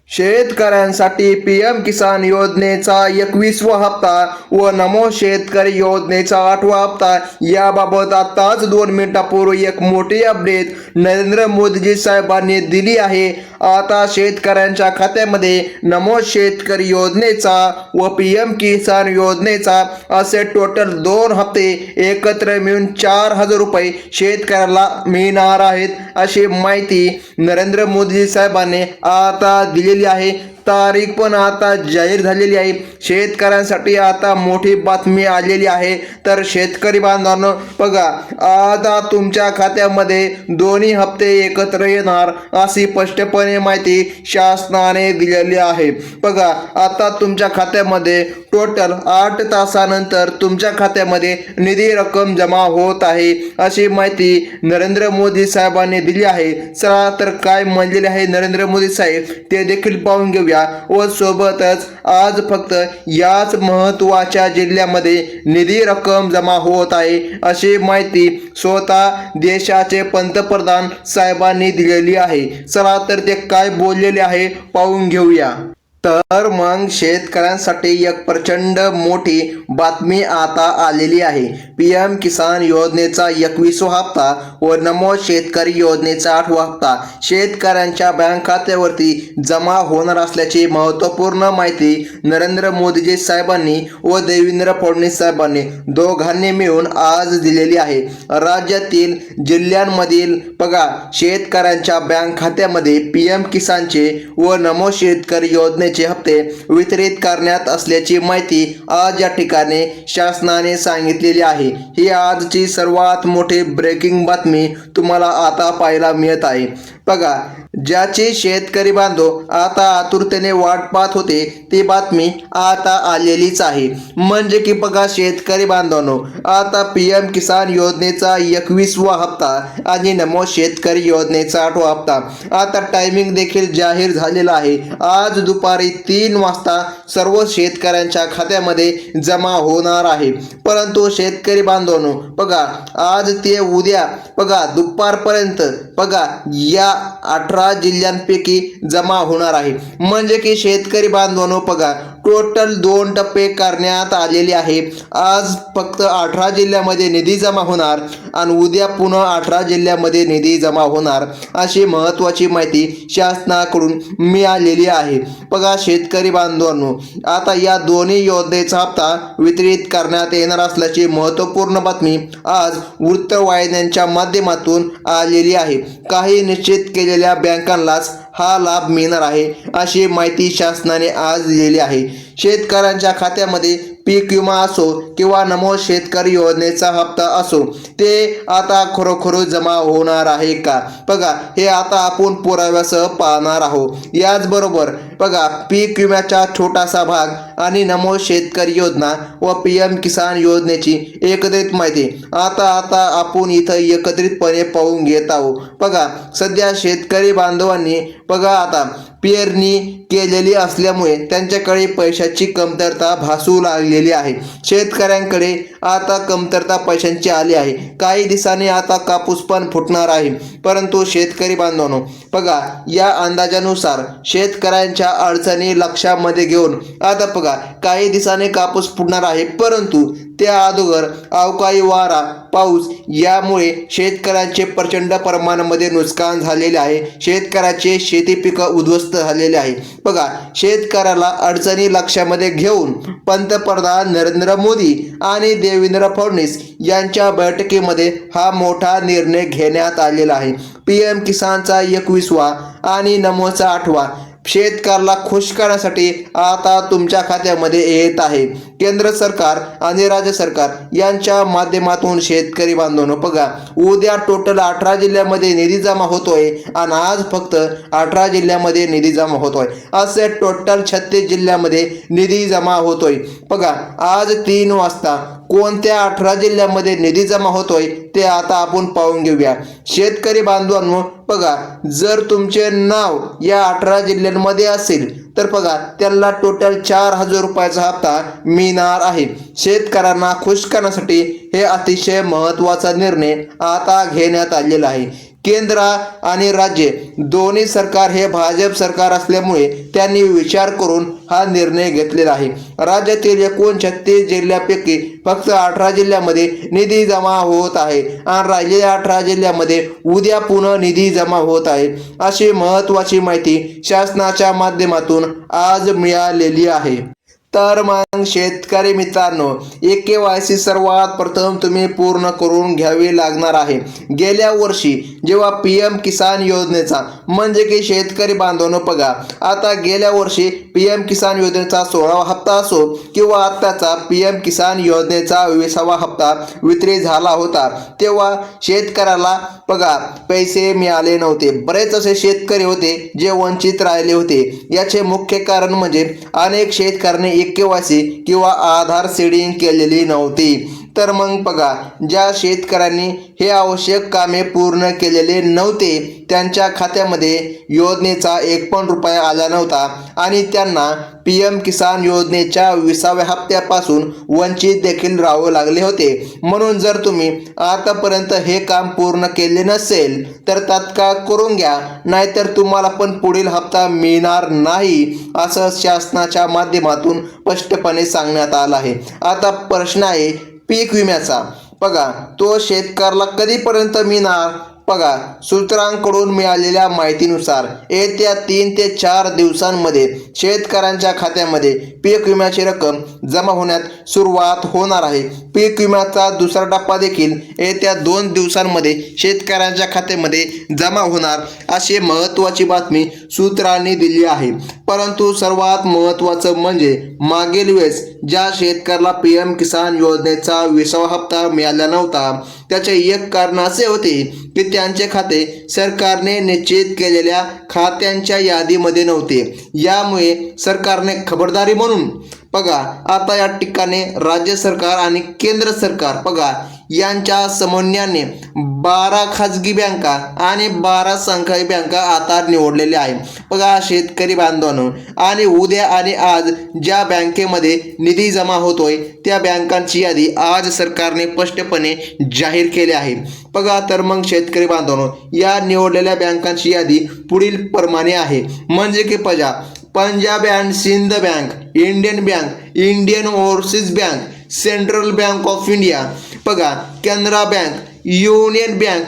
शेतकऱ्यांसाठी पीएम किसान योजनेचा 21वा हप्ता व नमो शेतकरी योजनेचा 8वा हप्ता याबाबत आताच 2 मिनिटांपूर्वी एक मोठी अपडेट नरेंद्र मोदीजी साहेबांनी दिली आहे। आता शेतकऱ्यांच्या खात्यामध्ये नमो शेतकरी योजनेचा व पीएम किसान योजनेचा असे टोटल 2 हप्ते एकत्र मिळून 4,000 रुपये शेतकऱ्याला मिळणार आहेत, अशी माहिती नरेंद्र मोदीजी साहेबांनी आता दिली आहे। तारीख पण आता जाहीर झालेली आहे। शेतकऱ्यांसाठी आता मोठी बातमी आलेली आहे। तर शेतकरी बांधवांनो बघा, आता तुमच्या खात्यामध्ये दोन्ही हप्ते एकत्र येणार अशी स्पष्टपणे माहिती शासनाने दिलेली आहे। बघा, आता तुमच्या खात्यामध्ये टोटल 8 तासानंतर तुमच्या खात्यामध्ये निधी रक्कम जमा होत आहे, अशी माहिती नरेंद्र मोदी साहेबांनी दिली आहे। चला तर काय म्हणलेले आहे नरेंद्र मोदी साहेब ते देखील पाहून घेऊया व सोबतच आज फक्त याच महत्त्वाच्या जिल्ह्यामध्ये निधी रक्कम जमा होत आहे, अशी माहिती स्वतः देशाचे पंतप्रधान साहेबांनी दिलेली आहे। चला तर ते काय बोललेले आहे पाहून घेऊया। तर मग शेतकऱ्यांसाठी एक प्रचंड मोठी बातमी आता आलेली आहे। पीएम किसान योजनेचा 21वा हप्ता व नमो शेतकरी योजनेचा 8वा हप्ता शेतकऱ्यांच्या बँक खात्यावरती जमा होणार असल्याची महत्त्वपूर्ण माहिती नरेंद्र मोदीजी साहेबांनी व देवेंद्र फडणवीस साहेबांनी दोघांनी मिळून आज दिलेली आहे। राज्यातील जिल्ह्यांमधील बघा शेतकऱ्यांच्या बँक खात्यामध्ये पीएम किसानचे व नमो शेतकरी योजनेचे हप्ते वितरित करण्यात असल्याची माहिती आज या ठिकाणी शासनाने सांगितलेली आहे। ही आजची सर्वात मोठी ब्रेकिंग बातमी तुम्हाला आता पाहायला मिळत आहे। बघा, ज्याची शेतकरी बांधव आता आतुरतेने वाट पाहत होते ती बातमी आता आलेलीच आहे। म्हणजे की बघा शेतकरी बांधवांनो, आता पीएम किसान योजनेचा 21वा हप्ता आणि नमो शेतकरी योजनेचा 8वा हप्ता आता टायमिंग देखील जाहीर झालेला आहे। आज दुपारी 3 वाजता सर्व शेतकऱ्यांच्या खात्यामध्ये जमा होणार आहे। परंतु शेतकरी बांधवांनो बघा, आज ते उद्या बघा दुपारपर्यंत बघा या 18 जिल्ह्यांपैकी जमा होणार आहे। म्हणजे की शेतकरी बांधवांनो बघा टोटल 2 टप्पे करण्यात आलेले आहे। आज फक्त 18 जिल्ह्यामध्ये निधी जमा होणार आणि उद्या पुन्हा 18 जिल्ह्यामध्ये निधी जमा होणार, अशी महत्त्वाची माहिती शासनाकडून मिळालेली आहे। बघा शेतकरी बांधवांनो, आता या दोन्ही योजनेचा हप्ता वितरित करण्यात येणार असल्याची महत्त्वपूर्ण बातमी आज वृत्तवाहिन्यांच्या माध्यमातून आलेली आहे। काही निश्चित केलेल्या बँकांनाच हा लाभ मिळणार आहे, अशी माहिती शासनाने आज दिलेली आहे। शेतकऱ्यांच्या खात्यामध्ये पीक विमा असो किंवा नमो शेतकरी योजनेचा हप्ता असो ते आता खरोखर जमा होणार आहे का, बघा हे आता आपण पुराव्यासह पाहणार आहोत। याचबरोबर बघा पीक विम्याचा छोटासा भाग आणि नमो शेतकरी योजना व पीएम किसान योजनेची एकत्रित माहिती आता आपण इथं एकत्रितपणे पाहून घेत आहोत। बघा सध्या शेतकरी बांधवांनी बघा आता पेरणी केलेली असल्यामुळे त्यांच्याकडे पैशाची कमतरता भासू लागलेली आहे। शेतकऱ्यांकडे आता कमतरता पैशांची आली आहे। काही दिवसांनी आता कापूस पण फुटणार आहे। परंतु शेतकरी बांधवांनो बघा या अंदाजानुसार शेतकऱ्यांच्या अडचणी लक्षामध्ये घेऊन आता बघा काही दिवसांनी कापूस फुटणार आहे, परंतु त्या अगोदर अवकाळी वारा पाऊस यामुळे शेतकऱ्यांचे प्रचंड प्रमाणामध्ये नुकसान झालेले आहे। शेतकऱ्याचे शेती पिकं उद्ध्वस्त झालेले आहे। बघा शेतकऱ्याला अडचणी लक्षामध्ये घेऊन पंतप्रधान नरेंद्र मोदी आणि देवेंद्र फडणवीस यांच्या बैठकीमध्ये हा मोठा निर्णय घेण्यात आलेला आहे। पीएम किसानचा 21वा आणि नमोचा 8वा शेतकऱ्याला खुश करण्यासाठी आता तुमच्या खात्यामध्ये येत आहे। केंद्र सरकार आणि राज्य सरकार यांच्या माध्यमातून शेतकरी बांधवांनो बघा उद्या टोटल 18 जिल्ह्यामध्ये निधी जमा होतोय आणि आज फक्त 18 जिल्ह्यामध्ये निधी जमा होतोय, असे टोटल 36 जिल्ह्यामध्ये निधी जमा होतोय। बघा आज 3 वाजता कोणत्या 18 जिल्ह्यामध्ये निधी जमा होतोय ते आता आपण पाहून घेऊया। शेतकरी बांधवांनो बघा जर तुमचे नाव या 18 जिल्ह्यांमध्ये असेल तर बघा त्यांना टोटल 4,000 रुपयाचा हप्ता मिळणार आहे। शेतकऱ्यांना खुश करण्यासाठी हे अतिशय महत्त्वाचा निर्णय आता घेण्यात आलेला आहे. केंद्र आणि राज्य दोन्ही सरकार हे भाजप सरकार असल्यामुळे त्यांनी विचार करून हा निर्णय घेतलेला आहे. राज्यातील एकूण 36 जिल्ह्यापैकी फक्त 18 जिल्ह्यामध्ये निधी जमा होत आहे आणि राहिलेल्या 18 जिल्ह्यामध्ये उद्या पुन्हा निधी जमा होत आहे. अशी महत्त्वाची माहिती शासनाच्या माध्यमातून आज मिळालेली आहे. तर मग शेतकरी मित्रांनो, KYC सर्वात प्रथम तुम्ही पूर्ण करून घ्यावी लागणार आहे. गेल्या वर्षी जेव्हा PM किसान योजनेचा म्हणजे की शेतकरी बांधवांनो बघा, आता गेल्या वर्षी PM किसान योजनेचा 16वा हप्ता असो किंवा आत्ताचा PM किसान योजनेचा 20वा हप्ता वितरित झाला होता, तेव्हा शेतकऱ्याला बघा पैसे मिळाले नव्हते. बरेच असे शेतकरी होते जे वंचित राहिले होते. याचे मुख्य कारण म्हणजे अनेक शेतकऱ्यांनी KYC किंवा आधार सीडिंग केलेली नव्हती. तर मग बघा, ज्या शेतकऱ्यांनी हे आवश्यक कामे पूर्ण केलेले नव्हते त्यांच्या खात्यामध्ये योजनेचा 1 पण रुपया आला नव्हता आणि त्यांना PM किसान योजनेच्या 20व्या हप्त्यापासून वंचित देखील राहावे लागले होते. म्हणून जर तुम्ही आतापर्यंत हे काम पूर्ण केले नसेल तर तात्काळ करून घ्या, नाहीतर तुम्हाला पण पुढील हप्ता मिळणार नाही, असं शासनाच्या माध्यमातून स्पष्टपणे सांगण्यात आलं आहे. आता प्रश्न आहे पीक विम्याचा. बघा, तो शेतकऱ्याला कधीपर्यंत मिळणार? बघा, सूत्रांकडून मिळालेल्या माहितीनुसार येत्या 3 ते 4 दिवसांमध्ये शेतकऱ्यांच्या खात्यामध्ये पीक विम्याची रक्कम जमा होण्यास सुरुवात होणार आहे. पीक विम्याचा दुसरा टप्पा देखील येत्या 2 दिवसांमध्ये शेतकऱ्यांच्या खात्यामध्ये जमा होणार, अशी महत्त्वाची बातमी सूत्रांनी दिली आहे. परंतु सर्वात महत्त्वाचं म्हणजे मागील वेळेस ज्या शेतकऱ्याला PM किसान योजनेचा 20वा हप्ता मिळाला नव्हता, त्याचे एक कारण असे होते की त्यांचे खाते सरकारने निश्चित केलेल्या खात्यांच्या यादीमध्ये नव्हते. यामुळे सरकारने खबरदारी म्हणून बघा, आता या ठिकाणी राज्य सरकार आणि केंद्र सरकार बघा यांच्या समन्वयाने 12 खाजगी बँका आणि 12 सहकारी बँका आता निवडलेल्या आहे. बघा शेतकरी बांधवांनो, आणि उद्या आणि आज ज्या बँकेमध्ये निधी जमा होतोय त्या बँकांची यादी आज सरकारने स्पष्टपणे जाहीर केली आहे. बघा, तर मग शेतकरी बांधवांनो, या निवडलेल्या बँकांची यादी पुढील प्रमाणे आहे. म्हणजे की Punjab and Sind bank, Indian bank, Indian overseas bank, central bank of India, बघा Canara bank, union bank,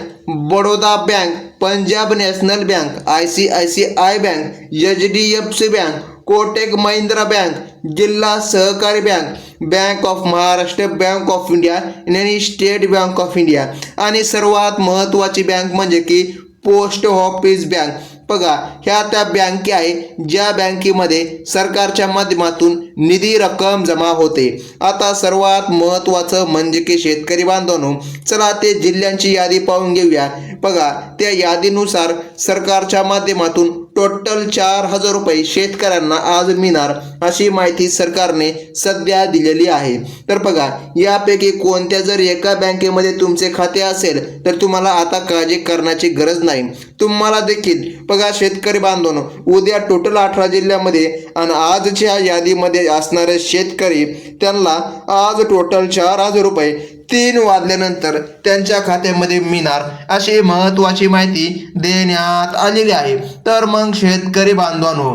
Baroda bank, Punjab national bank, ICICI bank, HDFC bank, Kotak Mahindra bank, जिल्हा सहकारी bank, bank of Maharashtra, bank of India आणि स्टेट बँक ऑफ इंडिया, आणि सर्वात महत्त्वाची bank म्हणजे की post office bank. बघा, ह्या त्या बँके आहे ज्या बँकेमध्ये सरकारच्या माध्यमातून निधी रक्कम जमा होते. आता सर्वात महत्त्वाचं म्हणजे की शेतकरी बांधवांनो, चला ते जिल्ह्यांची यादी पाहून घेऊया. बघा, त्या यादीनुसार सरकारच्या माध्यमातून टोटल 4,000 रुपये शेतकऱ्यांना आज मिळणार, अशी माहिती सरकारने सध्या दिलेली आहे. तर बघा, यापैकी कोणत्या जर एका बँकेमध्ये तुमचे खाते असेल तर तुम्हाला आता काळजी करण्याची गरज नाही. तुम्हाला देखील बघा शेतकरी बांधवांनो, उद्या टोटल 18 जिल्ह्यामध्ये आणि आजच्या यादीमध्ये असणारे शेतकरी त्यांना आज टोटल 4,000 रुपये 3 वाजल्यानंतर त्यांच्या खात्यामध्ये मिळणार, अशी महत्त्वाची माहिती देण्यात आलेली आहे. तर मग शेतकरी बांधवांनो,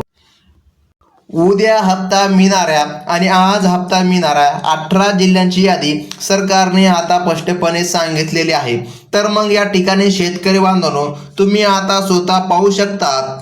उद्या हप्ता मिळणाऱ्या आणि आज हप्ता मिळणाऱ्या 18 जिल्ह्यांची यादी सरकारने आता स्पष्टपणे सांगितलेली आहे. तर मग या ठिकाणी शेतकरी बांधवांनो, तुम्ही आता स्वतः पाहू शकता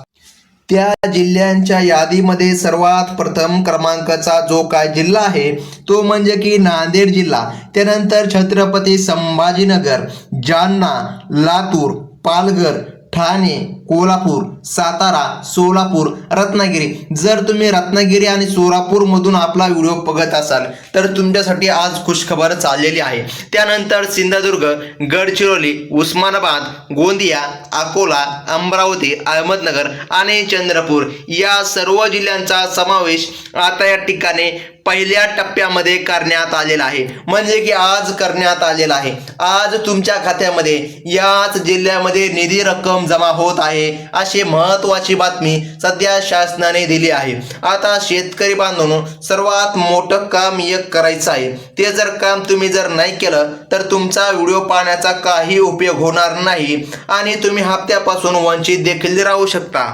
त्या जिल्ह्यांच्या यादीमध्ये सर्वात प्रथम क्रमांकाचा जो काय जिल्हा आहे तो म्हणजे की नांदेड जिल्हा, त्यानंतर छत्रपती संभाजीनगर, जालना, लातूर, पालघर, ठाणे, कोल्हापूर, सातारा, सोलापूर, रत्नागिरी. जर तुम्ही रत्नागिरी आणि सोलापूर मधून आपला व्हिडिओ बघत असाल तर तुमच्यासाठी आज खुशखबर चाललेली आहे. त्यानंतर सिंधुदुर्ग, गडचिरोली, उस्मानाबाद, गोंदिया, अकोला, अमरावती, अहमदनगर आणि चंद्रपूर या सर्व जिल्ह्यांचा समावेश आता या ठिकाणी पहिल्या टप्प्यामध्ये करण्यात आलेला आहे. म्हणजे की आज करण्यात आलेला आहे. आज तुमच्या खात्यामध्ये याच जिल्ह्यामध्ये निधी रक्कम जमा होत आहे. आहे अशी महत्त्वाची बातमी सध्या शासनाने दिली आहे। आता शेतकरी बांधवांनो, सर्वात मोठं काम एक करायचं आहे। ते जर काम तुम्ही जर नाही केलं तर तुमचा व्हिडिओ पाहण्याचा काही उपयोग होणार नाही आणि तुम्ही हप्त्यापासून वंचित देखील राहू शकता।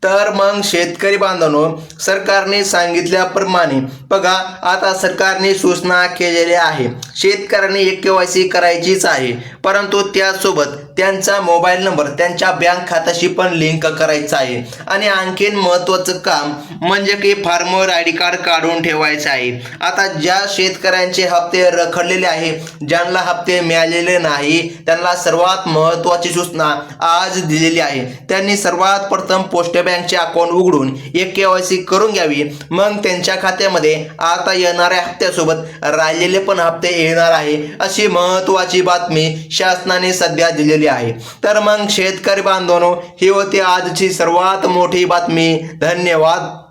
तर मग शेतकरी बांधवांनो, सरकारने सांगितल्याप्रमाणे बघा, आता सरकारने सूचना केलेल्या आहे। शेतकऱ्यांनी KYC करायचीच आहे, परंतु त्यासोबत त्यांचा मोबाईल नंबर त्यांच्या बँक खात्याशी पण लिंक करायचा आहे। आणि आणखीन महत्त्वाचं काम म्हणजे की फार्मर ID कार्ड काढून ठेवायचं आहे। आता ज्या शेतकऱ्यांचे हप्ते रखडलेले आहे, ज्यांना हप्ते मिळालेले नाही, त्यांना सर्वात महत्त्वाची सूचना आज दिलेली आहे। त्यांनी सर्वात प्रथम पोस्ट बँकचे अकाउंट उघडून KYC करून घ्यावी। मग त्यांच्या खात्यामध्ये आता येणाऱ्या हप्त्यासोबत राहिलेले पण हप्ते येणार आहे अशी महत्त्वाची बातमी शासनाने सध्या दिलेली आहे। तर मग शेतकरी बांधवांनो, ही होती आजची सर्वात मोठी बातमी। धन्यवाद।